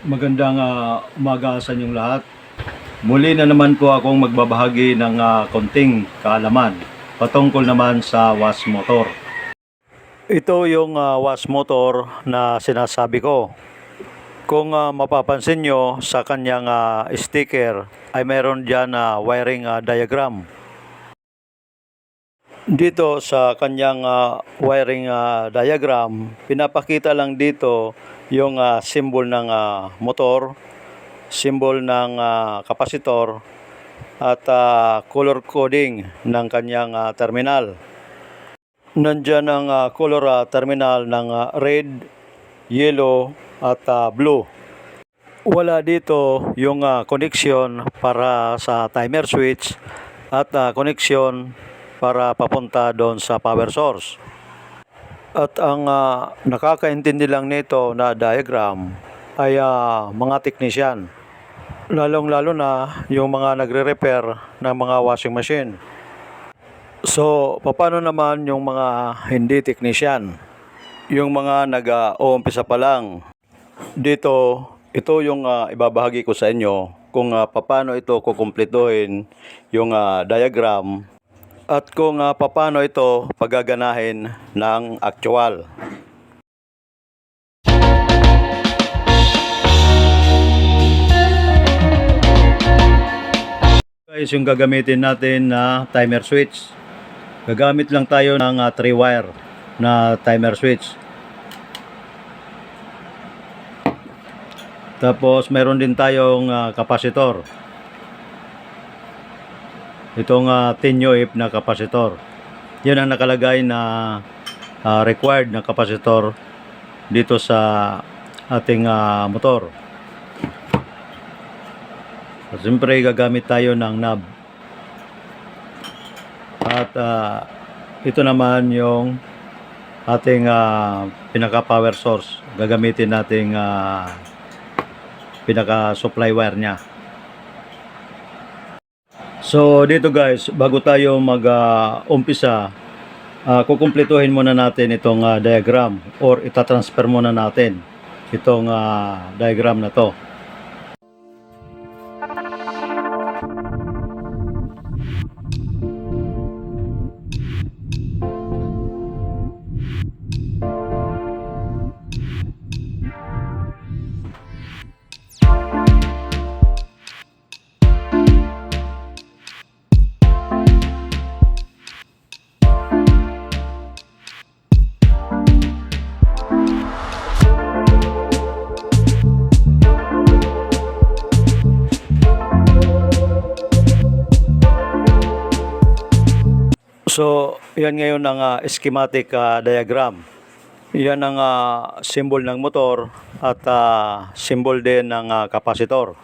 Magandang umaga sa inyong lahat. Muli na naman po akong magbabahagi ng konting kaalaman patungkol naman sa wash motor. Ito yung wash motor na sinasabi ko. Kung mapapansin nyo sa kanyang sticker ay meron dyan wiring diagram. Dito sa kanyang wiring diagram, pinapakita lang dito yung symbol ng motor, symbol ng kapasitor at color coding ng kanyang terminal. Nandiyan ang color terminal ng red, yellow at blue. Wala dito yung connection para sa timer switch at connection para papunta doon sa power source. At ang nakakaintindi lang nito na diagram ay mga teknisyan. Lalong-lalo na yung mga nagre-repair ng mga washing machine. So, paano naman yung mga hindi teknisyan? Yung mga nag-uumpisa pa lang. Dito, ito yung ibabahagi ko sa inyo kung paano ito kukumpletuhin yung diagram at kung paano ito paggaganahin ng actual. Guys, yung gagamitin natin na timer switch. Gagamit lang tayo ng 3 wire na timer switch. Tapos meron din tayong kapasitor. Itong 10 UF na kapasitor. Yan ang nakalagay na required na kapasitor dito sa ating motor. At siyempre gagamit tayo ng knob. At ito naman yung ating pinaka power source. Gagamitin nating pinaka supply wire nya. So dito guys, bago tayo mag-umpisa, kukumpletuhin muna natin itong diagram or itatransfer muna natin itong diagram na to. So, yan ngayon ang schematic diagram. Yan ang symbol ng motor at symbol din ng kapasitor.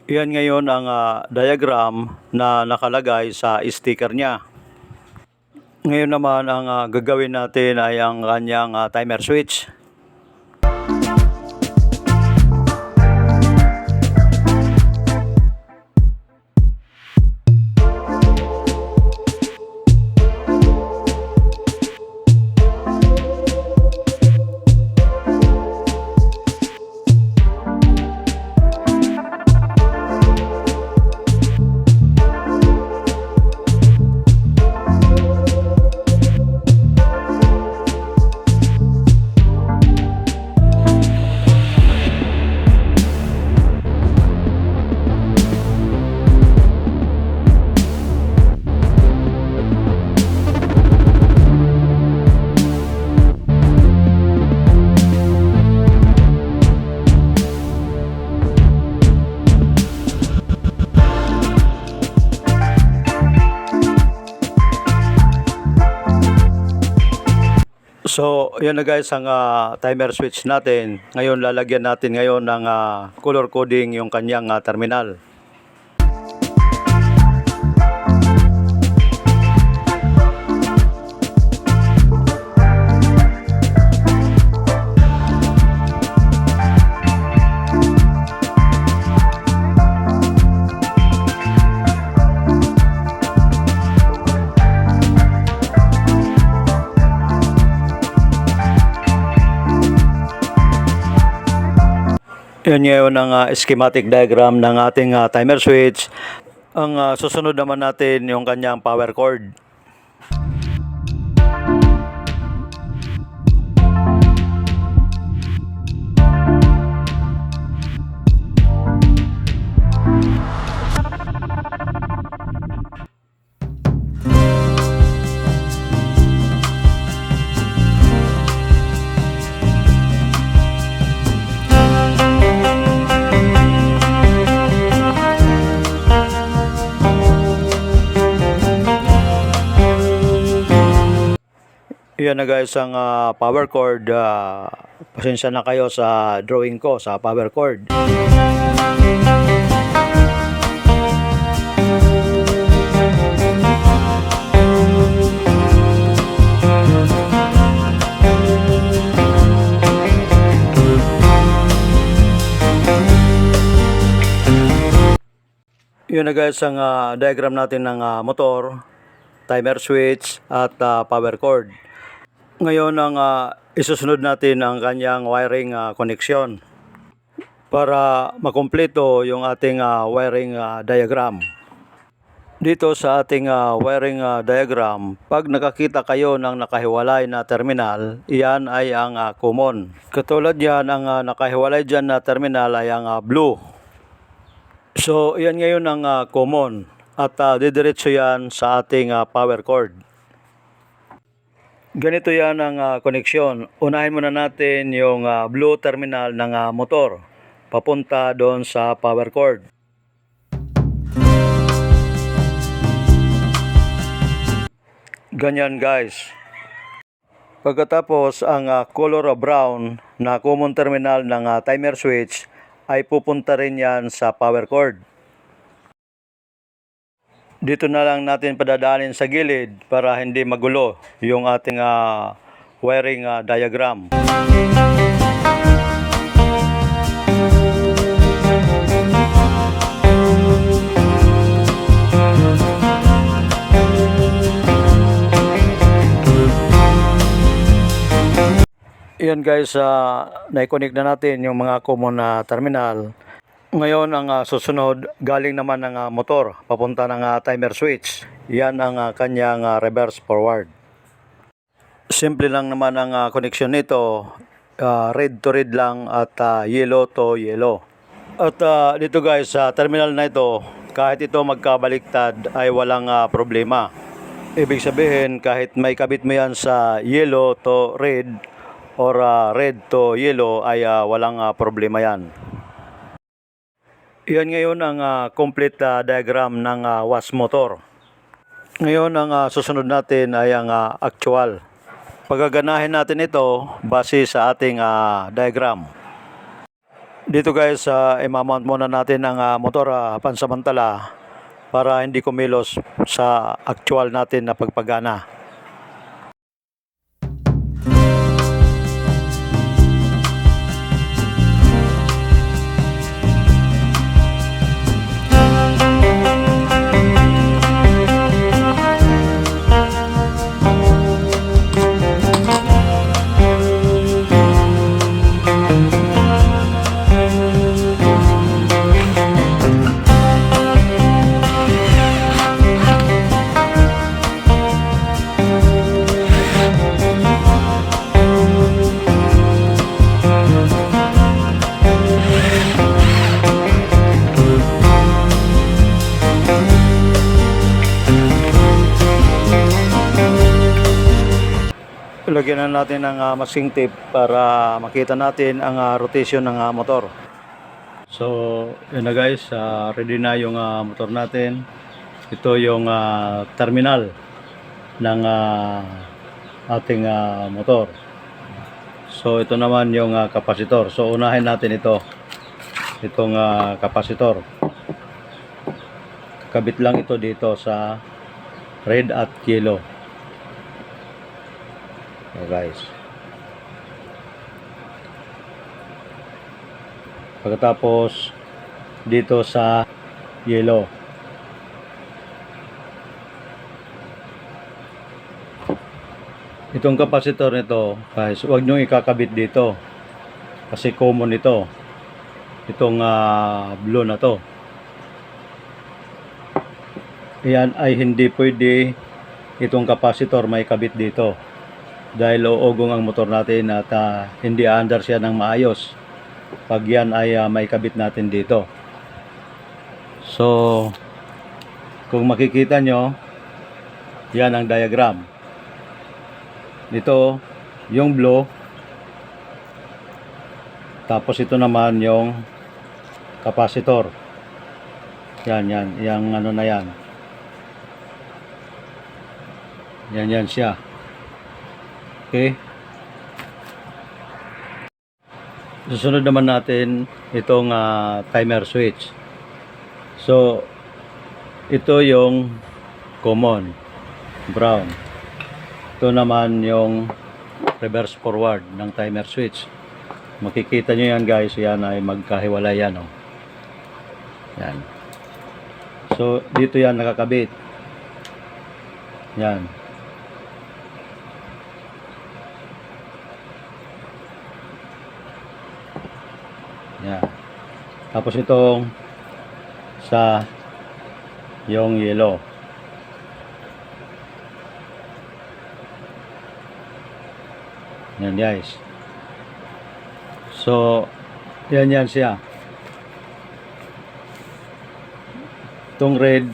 Yan ngayon ang diagram na nakalagay sa sticker niya. Ngayon naman ang gagawin natin ay ang kanyang timer switch. So, yan na guys ang timer switch natin. Ngayon lalagyan natin ngayon ng color coding yung kanyang terminal. Yan ngayon ang schematic diagram ng ating timer switch. Ang susunod naman natin yung kanyang power cord. Yan na guys ang power cord. Pasensya na kayo sa drawing ko sa power cord. Yun na guys ang diagram natin ng motor, timer switch at power cord. Ngayon ang isusunod natin ang kanyang wiring connection para makumpleto yung ating wiring diagram. Dito sa ating wiring diagram, pag nakakita kayo ng nakahiwalay na terminal, iyan ay ang common. Katulad yan, ang nakahiwalay dyan na terminal ay ang blue. So, iyan ngayon ang common at didiretso yan sa ating power cord. Ganito yan ang koneksyon. Unahin muna natin yung blue terminal ng motor papunta doon sa power cord. Ganyan guys. Pagkatapos ang color brown na common terminal ng timer switch ay pupunta rin yan sa power cord. Dito na lang natin padadaanin sa gilid para hindi magulo yung ating wiring diagram. Yan guys, na-connect na natin yung mga common terminal. Ngayon ang susunod, galing naman ng motor, papunta ng timer switch. Yan ang kanyang reverse forward. Simple lang naman ang connection nito, red to red lang at yellow to yellow. At dito guys, sa terminal na ito, kahit ito magkabaliktad ay walang problema. Ibig sabihin, kahit may kabit mo yan sa yellow to red or red to yellow ay walang problema yan. Yan ngayon ang complete diagram ng wash motor. Ngayon ang susunod natin ay ang actual. Pagaganahin natin ito base sa ating diagram. Dito guys, imamount muna natin ang motor pansamantala para hindi kumilos sa actual natin na pagpagana. Lagyan na natin ng masking tape para makita natin ang rotation ng motor. So, yun na guys, ready na yung motor natin. Ito yung terminal ng ating motor. So, ito naman yung kapasitor. So, unahin natin ito. Itong kapasitor. Kabit lang ito dito sa red at yellow. So guys, pagkatapos dito sa yellow. Itong kapasitor nito guys, huwag nyo ikakabit dito kasi common ito. itong blue na to. Yan ay hindi pwede itong capacitor may kabit dito dahil uugong ang motor natin at hindi aandar siya ng maayos pag yan ay may kabit natin dito. So kung makikita nyo, yan ang diagram. Ito yung blue, tapos ito naman yung capacitor. Yan, yung ano na yan. Yan siya. Okay. Susunod naman natin itong timer switch. So ito yung common, brown. Ito naman yung reverse forward ng timer switch. Makikita nyo yan guys, yan ay magkahiwalay yan. Oh. Yan. So dito yan nakakabit. Yan. Yan. Tapos itong sa yung yellow. Yan guys. So yan siya. Itong red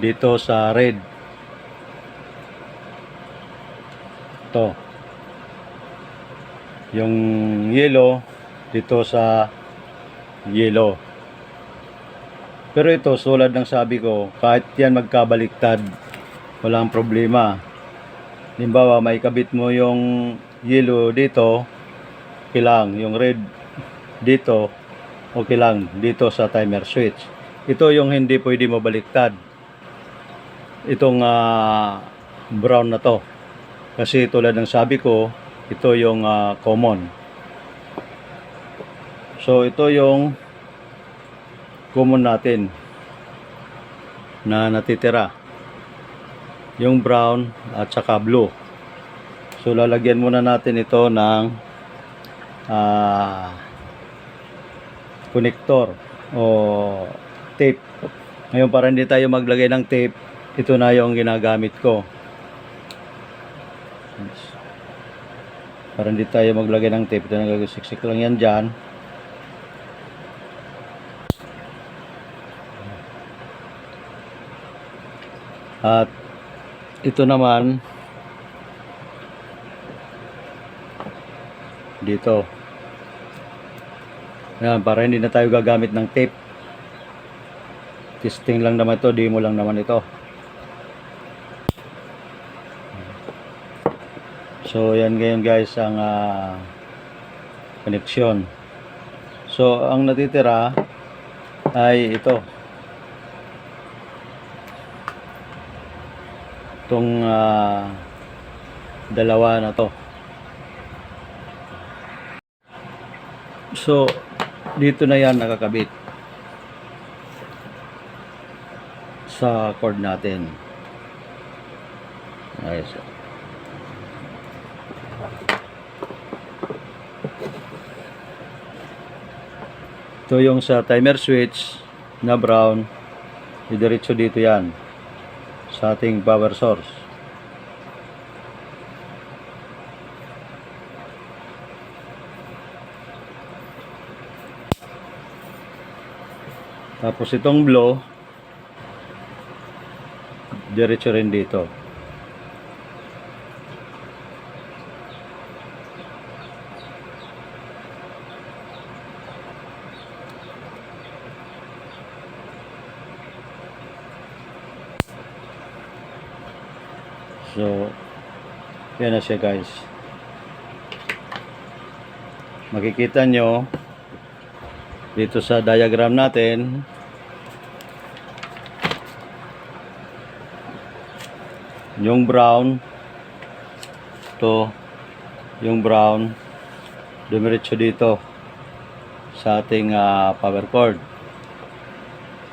dito sa red. Ito. Yung yellow dito sa yellow. Pero ito, tulad ng sabi ko, kahit yan magkabaliktad, walang problema. Halimbawa, may kabit mo yung yellow dito, okay lang. Yung red dito, okay lang. Dito sa timer switch. Ito yung hindi pwede mo baliktad. Itong brown na to. Kasi tulad ng sabi ko, ito yung common. So, ito yung common natin na natitira, yung brown at saka blue. So lalagyan muna natin ito ng connector o tape. Ngayon, para hindi tayo maglagay ng tape, ito na yung ginagamit ko. Para hindi tayo maglagay ng tape, ito na gagasiksik lang yan dyan. At ito naman dito. Yan, para hindi na tayo gagamit ng tape. Testing lang naman ito, demo lang naman ito. So yan ngayon guys ang connection. So ang natitira ay ito. Itong dalawa na to. So dito na yan nakakabit sa cord natin. Ayos. Ito yung sa timer switch na brown, idiretso dito yan sa ating power source. Tapos itong blue, diretso rin dito. So, yan na siya guys. Makikita nyo dito sa diagram natin, yung brown, to yung brown, dumiretso dito sa ating power cord.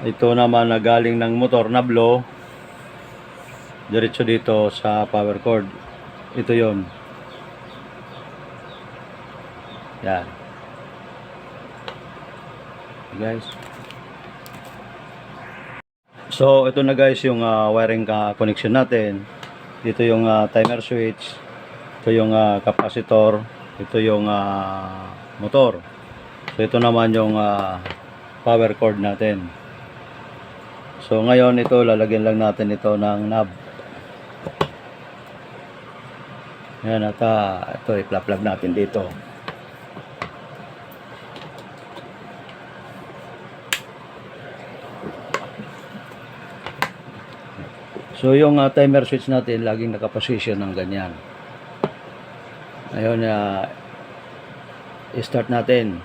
Ito naman na galing ng motor na blue, diretso dito sa power cord. Ito yon. Yan. Guys. So ito na guys yung wiring connection natin. Dito yung timer switch, ito yung capacitor, ito yung motor. So ito naman yung power cord natin. So ngayon ito lalagyan lang natin ito ng knob. Yan at ito i-plug natin dito. So yung timer switch natin laging nakaposition ng ganyan. Ayun i-start natin.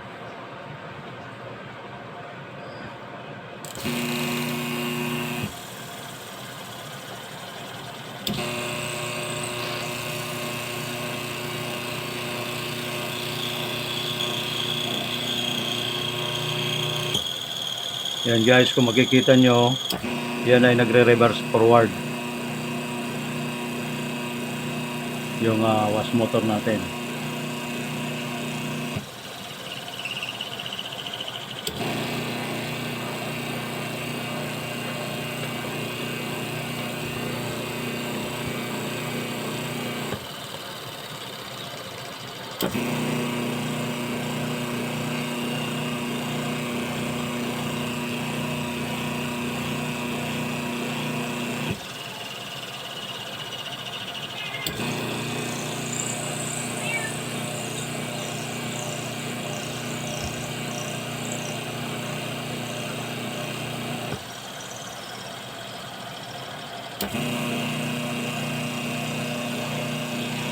Yan guys, kung makikita nyo, yan ay nagre-reverse forward yung wash motor natin.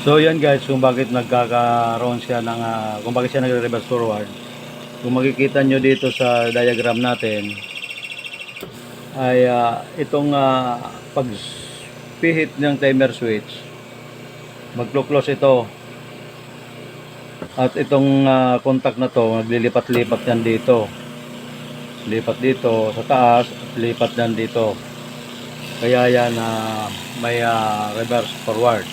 So yan guys, kung bakit nagkakaroon siya ng kung bakit siya nagre-reverse forward. Kung makikita nyo dito sa diagram natin ay itong pagpihit ng timer switch, maglo-close ito. At itong contact na to, naglilipat-lipat yan dito. Lipat dito sa taas, lipat yan dito. Kaya yan may reverse forward.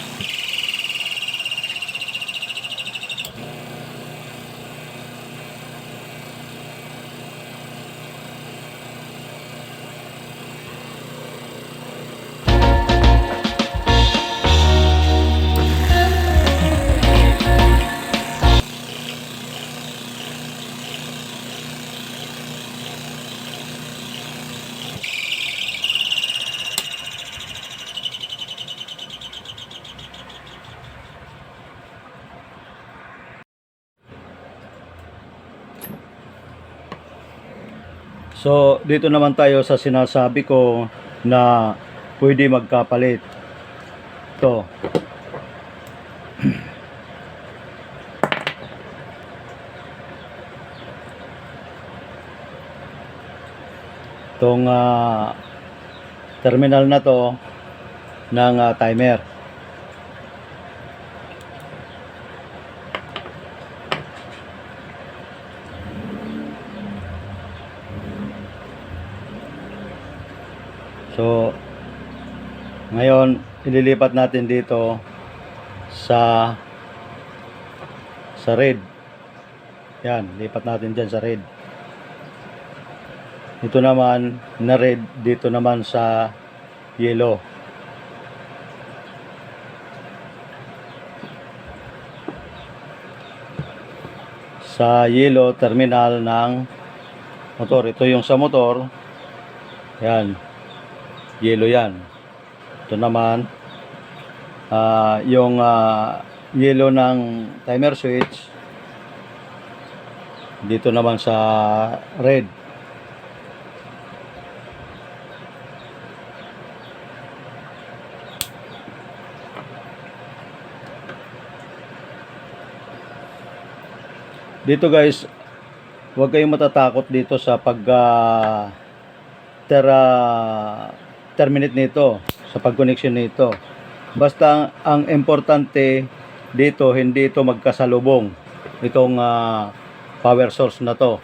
So, dito naman tayo sa sinasabi ko na pwede magkapalit. Ito. Itong terminal na to ng timer. So, ngayon, ililipat natin dito sa red. Yan, lipat natin dyan sa red. Ito naman na red, dito naman sa yellow. Sa yellow terminal ng motor. Ito yung sa motor. Yan. Yellow yan. Ito naman yung yellow ng timer switch dito naman sa red. Dito guys, huwag kayong matatakot dito sa terminate nito, sa pag-connection nito. Basta ang importante dito, hindi ito magkasalubong itong power source na to.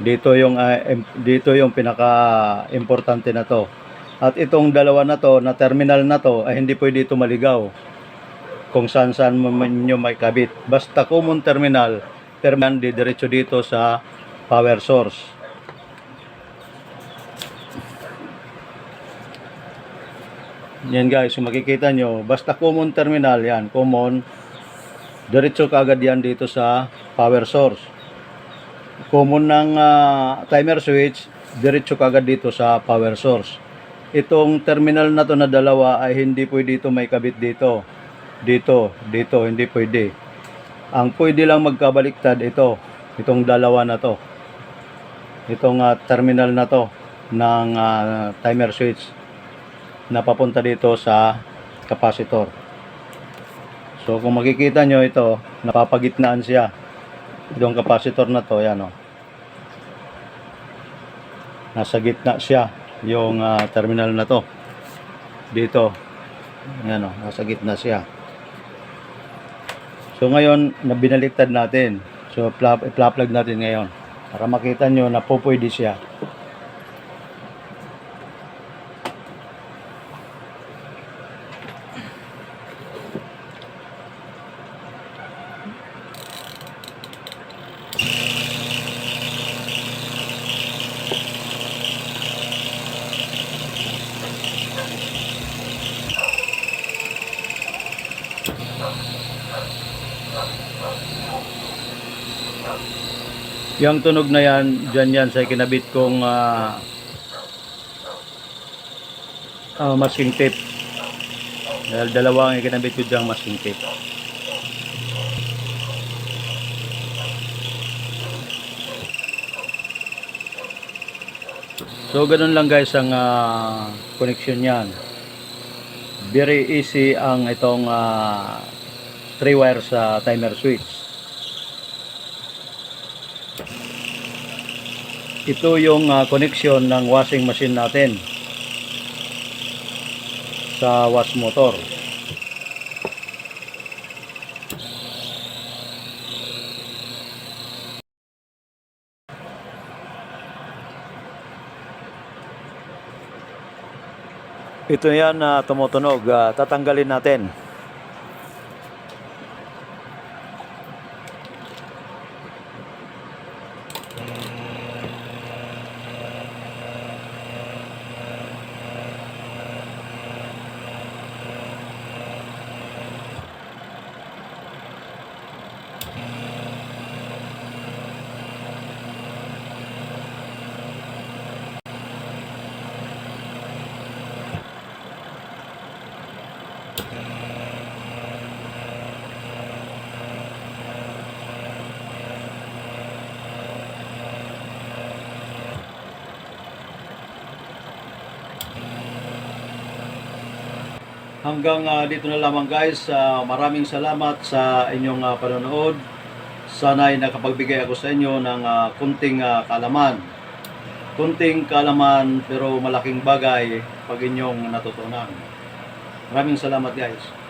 Dito yung pinaka-importante na to. At itong dalawa na to, na terminal na to, ay hindi pwede ito maligaw kung saan mo nyo may kabit. Basta common terminal, didiretso dito sa power source. Yan guys, kung makikita nyo, basta common terminal yan, common, diretso kaagad yan dito sa power source. Common ng timer switch, diretso kaagad dito sa power source. Itong terminal na to na dalawa ay hindi pwede ito may kabit dito. Dito, hindi pwede. Ang pwede lang magkabaliktad itong dalawa na to. Itong terminal na to ng timer switch na papunta dito sa capacitor. So kung makikita nyo ito, napapagitnaan siya. Itong capacitor na to, yan o. Nasa gitna siya yung terminal na to. Dito. Yan o, nasa gitna siya. So ngayon, binaliktad natin. So i-plug natin ngayon para makita nyo na po pwede siya. Yung tunog na yan, dyan yan sa kinabit kong masking tape. Dahil dalawang ikinabit ko dyang masking tape. So ganun lang guys ang connection yan. Very easy ang itong 3 wire sa timer switch. Ito yung connection ng washing machine natin sa wash motor. Ito yan na tumutunog, tatanggalin natin. Hanggang dito na lamang guys. Maraming salamat sa inyong panonood. Sana ay nakapagbigay ako sa inyo ng kunting kaalaman. Kunting kaalaman pero malaking bagay pag inyong natutunan. Maraming salamat guys.